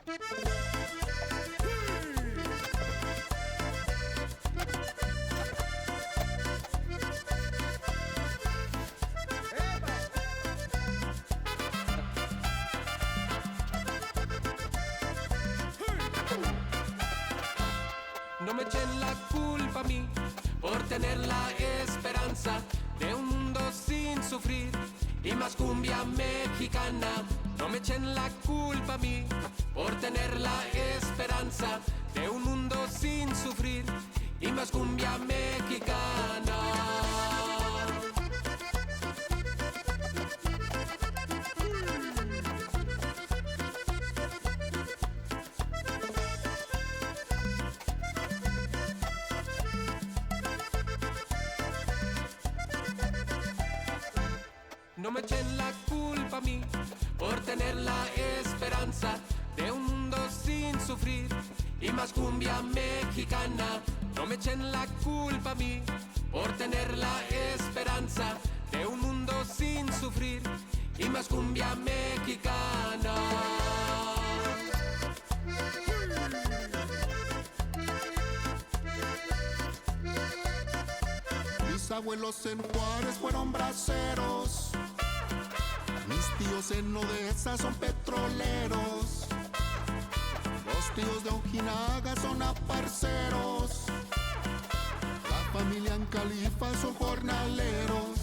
No me echen la culpa a mí por tener la esperanza de un mundo sin sufrir y más cumbia mexicana. No me echen la culpa a mí por tener la esperanza de un mundo sin sufrir y más cumbia mexicana. No me echen la culpa a mí por tener la esperanza de un mundo sin sufrir y más cumbia mexicana. No me echen la culpa a mí por tener la esperanza de un mundo sin sufrir y más cumbia mexicana. Mis abuelos en Juárez fueron braceros. Mis tíos en Odessa son petroleros. Los tíos de Ojinaga son aparceros. La familia en Califa son jornaleros.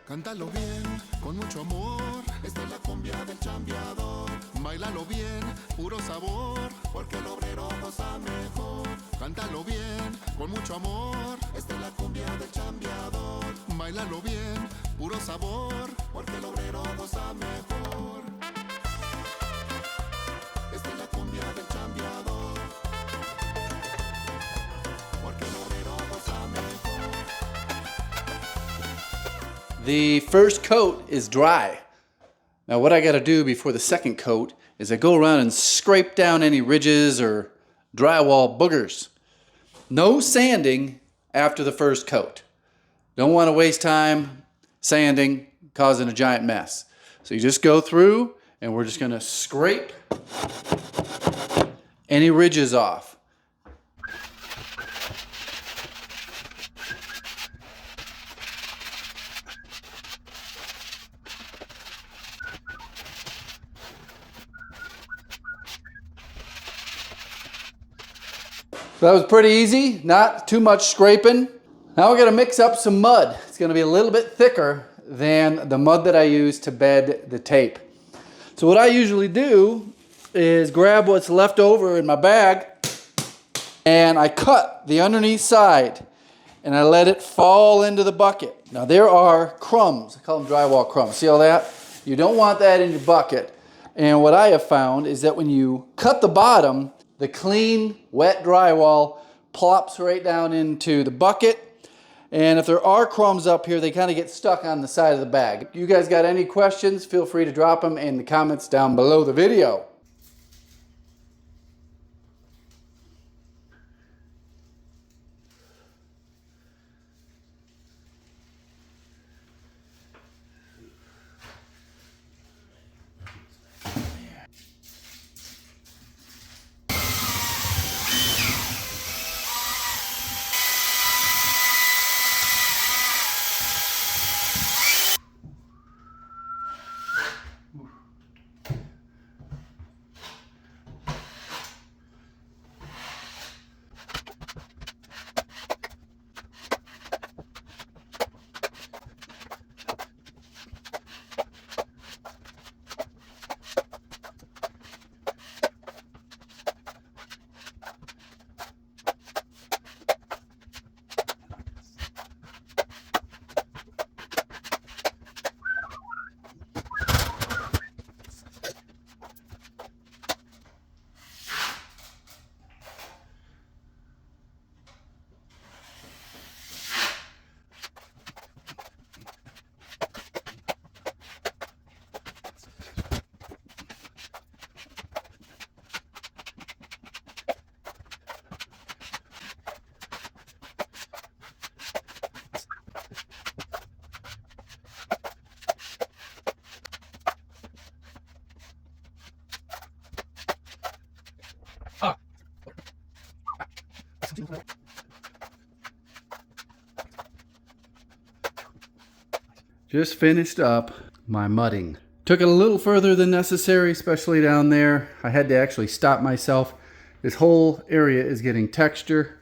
Cántalo bien, con mucho amor. Esta es la cumbia del chambeador. Báilalo bien, puro sabor, porque el obrero goza mejor. Cántalo bien, con mucho amor. Esta es la cumbia del chambeador. Báilalo bien, puro sabor, porque el obrero goza mejor. Esta es la cumbia del chambeador, porque el obrero goza mejor. The first coat is dry. Now what I got to do before the second coat is I go around and scrape down any ridges or drywall boogers. No sanding after the first coat. Don't want to waste time sanding, causing a giant mess. So you just go through and we're just going to scrape any ridges off. So that was pretty easy, not too much scraping. Now we're gonna mix up some mud. It's gonna be a little bit thicker than the mud that I use to bed the tape. So what I usually do is grab what's left over in my bag and I cut the underneath side and I let it fall into the bucket. Now there are crumbs, I call them drywall crumbs. See all that? You don't want that in your bucket. And what I have found is that when you cut the bottom, the clean, wet drywall plops right down into the bucket. And if there are crumbs up here, they kind of get stuck on the side of the bag. You guys got any questions? Feel free to drop them in the comments down below the video. Just finished up my mudding. Took it a little further than necessary, especially down there. I had to actually stop myself. This whole area is getting texture.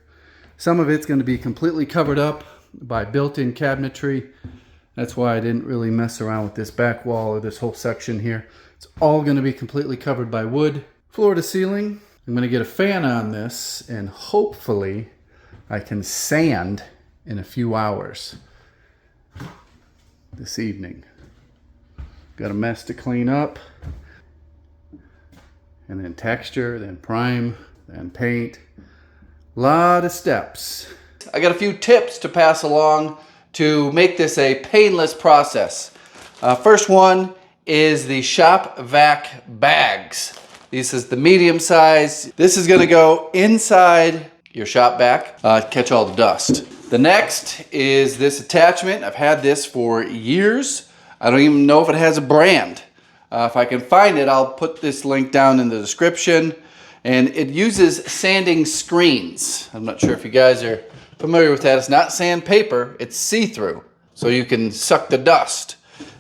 Some of it's going to be completely covered up by built-in cabinetry. That's why I didn't really mess around with this back wall or this whole section here. It's all going to be completely covered by wood. Floor to ceiling. I'm going to get a fan on this and hopefully I can sand in a few hours this evening. Got a mess to clean up, and then texture, then prime, then paint. Lot of steps. I got a few tips to pass along to make this a painless process. First one is the shop vac bags. This is the medium size. This is gonna go inside your shop vac, catch all the dust. The next is this attachment. I've had this for years. I don't even know if it has a brand. If I can find it, I'll put this link down in the description. And it uses sanding screens. I'm not sure if you guys are familiar with that. It's not sandpaper, it's see-through. So you can suck the dust.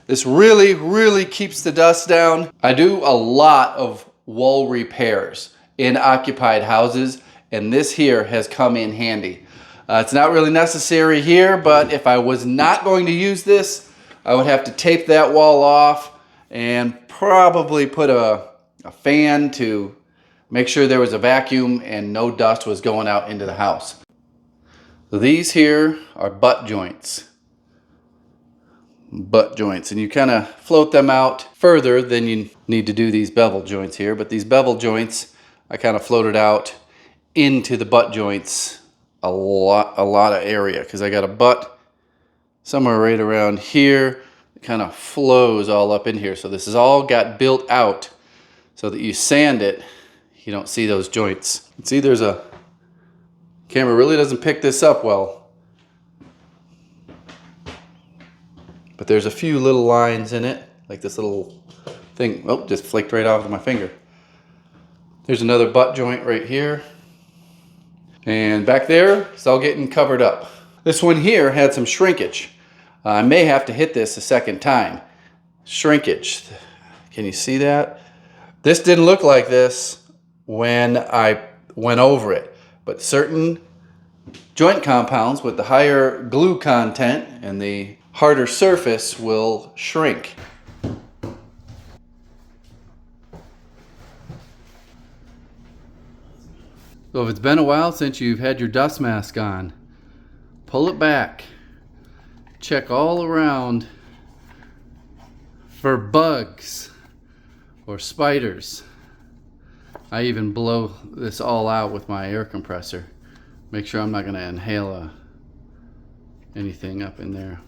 This really, really keeps the dust down. I do a lot of wall repairs in occupied houses, and this here has come in handy. It's not really necessary here, but if I was not going to use this, I would have to tape that wall off and probably put a fan to make sure there was a vacuum and no dust was going out into the house. So these here are butt joints. And you kind of float them out further than you need to do these bevel joints here. But these bevel joints, I kind of floated out into the butt joints a lot of area, because I got a butt somewhere right around here. It kind of flows all up in here. So this is all got built out so that you sand it, you don't see those joints. You see there's a camera really doesn't pick this up well, but there's a few little lines in it, like this little thing. Oh, just flaked right off of my finger. There's another butt joint right here. And back there, it's all getting covered up. This one here had some shrinkage. I may have to hit this a second time. Shrinkage. Can you see that? This didn't look like this when I went over it, but certain joint compounds with the higher glue content and the harder surface will shrink. So if it's been a while since you've had your dust mask on, pull it back. Check all around for bugs or spiders. I even blow this all out with my air compressor. Make sure I'm not going to inhale anything up in there.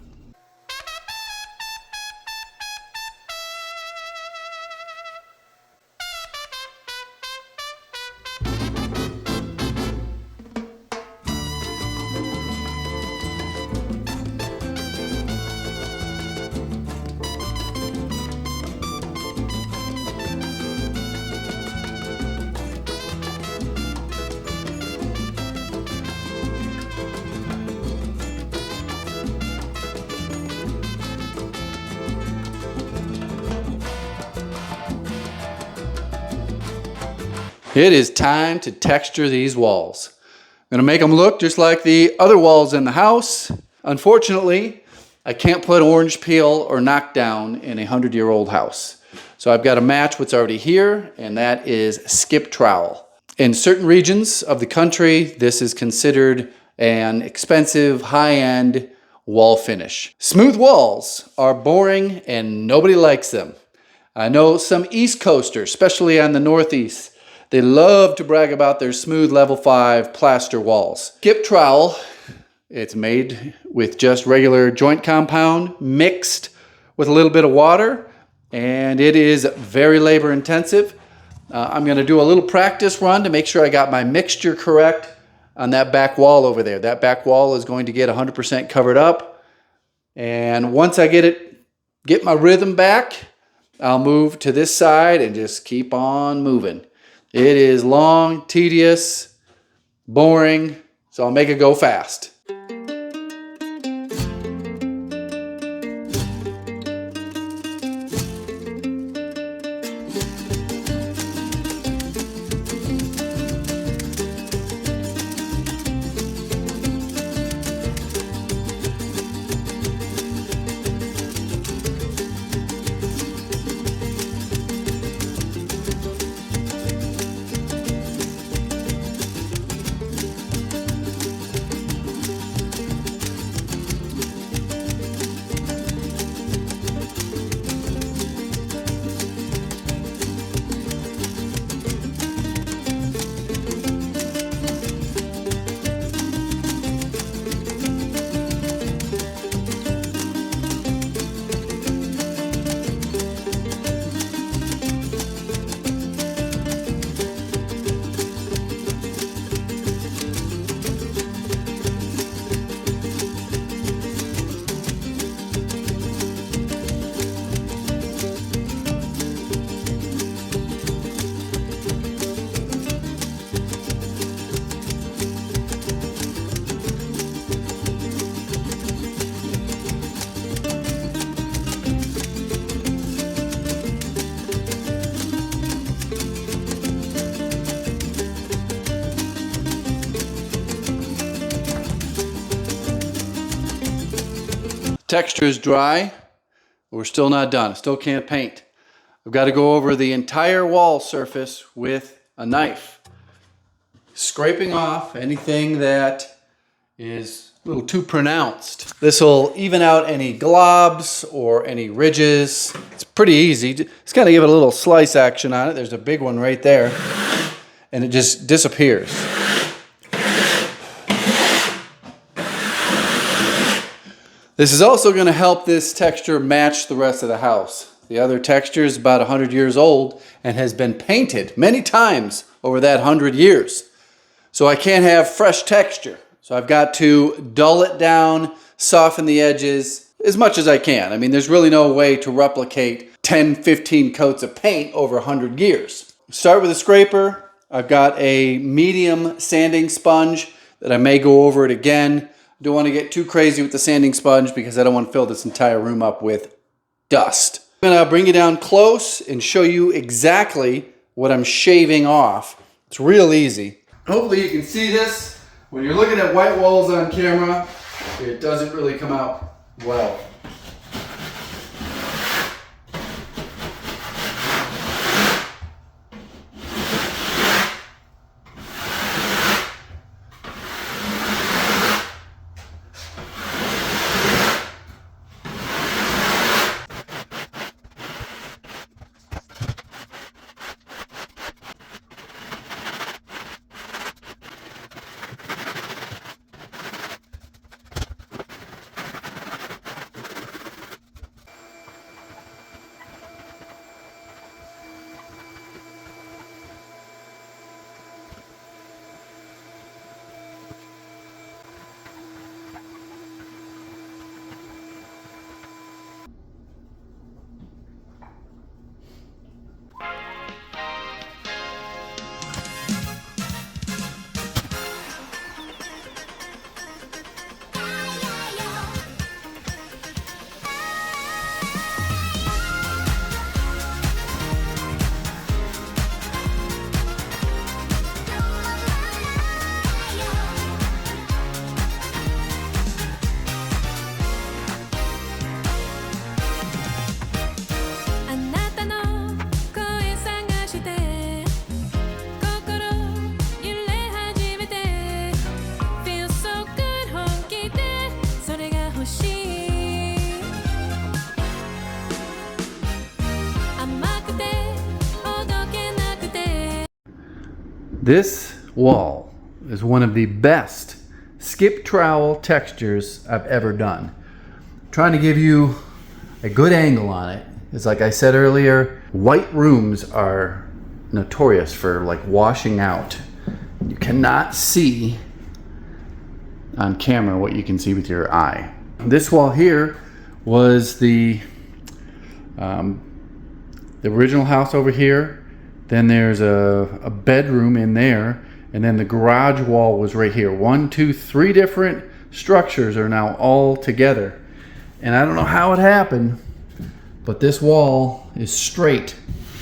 It is time to texture these walls. I'm going to make them look just like the other walls in the house. Unfortunately, I can't put orange peel or knockdown in a 100-year-old house. So I've got to match what's already here, and that is skip trowel. In certain regions of the country, this is considered an expensive, high-end wall finish. Smooth walls are boring and nobody likes them. I know some East Coasters, especially on the Northeast, they love to brag about their smooth level 5 plaster walls. Skip trowel, it's made with just regular joint compound mixed with a little bit of water, and it is very labor intensive. I'm going to do a little practice run to make sure I got my mixture correct on that back wall over there. That back wall is going to get 100% covered up, and once I get my rhythm back, I'll move to this side and just keep on moving. It is long, tedious, boring, so I'll make it go fast. Texture is dry. We're still not done. I still can't paint. I've got to go over the entire wall surface with a knife, scraping off anything that is a little too pronounced. This will even out any globs or any ridges. It's pretty easy. Just kind of give it a little slice action on it. There's a big one right there, and it just disappears. This is also going to help this texture match the rest of the house. The other texture is about 100 years old and has been painted many times over that 100 years. So I can't have fresh texture. So I've got to dull it down, soften the edges as much as I can. I mean, there's really no way to replicate 10, 15 coats of paint over 100 years. Start with a scraper. I've got a medium sanding sponge that I may go over it again. Don't want to get too crazy with the sanding sponge because I don't want to fill this entire room up with dust. I'm going to bring you down close and show you exactly what I'm shaving off. It's real easy. Hopefully you can see this. When you're looking at white walls on camera, it doesn't really come out well. This wall is one of the best skip trowel textures I've ever done. I'm trying to give you a good angle on it. It's like I said earlier, white rooms are notorious for like washing out. You cannot see on camera what you can see with your eye. This wall here was the original house over here. Then there's a bedroom in there, and then the garage wall was right here. 1, 2, 3 different structures are now all together. And I don't know how it happened, but this wall is straight,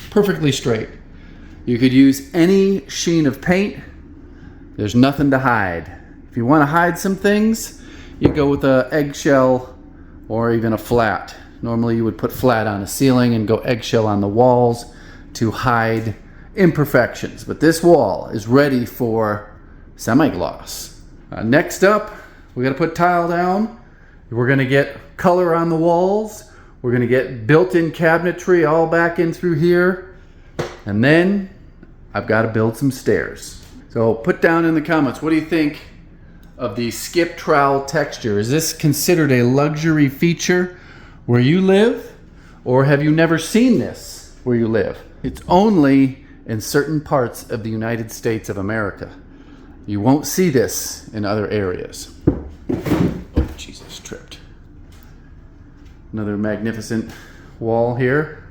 perfectly straight. You could use any sheen of paint. There's nothing to hide. If you want to hide some things, you go with an eggshell or even a flat. Normally you would put flat on a ceiling and go eggshell on the walls to hide imperfections. But this wall is ready for semi-gloss. Next up, we got to put tile down. We're going to get color on the walls. We're going to get built-in cabinetry all back in through here. And then I've got to build some stairs. So put down in the comments, what do you think of the skip trowel texture? Is this considered a luxury feature where you live? Or have you never seen this where you live? It's only in certain parts of the United States of America. You won't see this in other areas. Oh, Jesus, tripped. Another magnificent wall here.